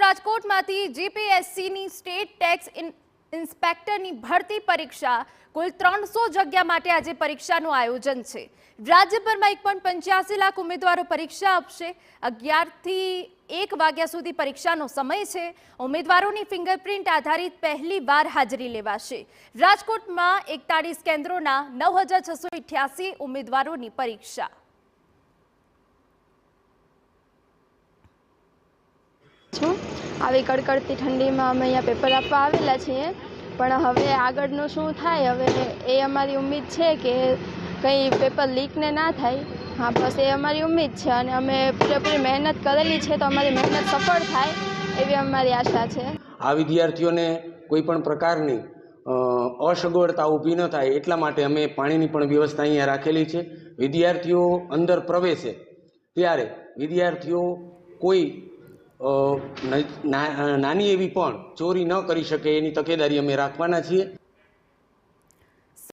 રાજકોટમાંથી જીપીએસસીની state tax ઇન્સ્પેક્ટરની ભરતી પરીક્ષા કુલ 300 જગ્યા માટે આજે પરીક્ષાનું આયોજન છે। રાજ્યભરમાં 1.85 લાખ ઉમેદવારો પરીક્ષા આપશે। 11 થી 1 વાગ્યા સુધી પરીક્ષાનો સમય છે। ઉમેદવારોની ફિંગરપ્રિન્ટ આધારિત પહેલી વાર હાજરી લેવાશે। રાજકોટમાં 41 કેન્દ્રોના 9688 ઉમેદવારોની પરીક્ષા। આવી કડકડતી ઠંડીમાં અમે અહીંયા પેપર આપવા આવેલા છીએ, પણ હવે આગળનું શું થાય હવે એ અમારી ઉમ્મીદ છે કે કંઈ પેપર લીક ને ના થાય। હા, બસ એ અમારી ઉમ્મીદ છે અને અમે પૂરેપૂરી મહેનત કરેલી છે, તો અમારી મહેનત સફળ થાય એવી અમારી આશા છે। આ વિદ્યાર્થીઓને કોઈ પણ પ્રકારની અસગવડતા ઊભી ન થાય એટલા માટે અમે પાણીની પણ વ્યવસ્થા અહીંયા રાખેલી છે। વિદ્યાર્થીઓ અંદર પ્રવેશે ત્યારે વિદ્યાર્થીઓ કોઈ નાની એવી પણ ચોરી ન કરી શકે એની તકેદારી અમે રાખવાના છીએ।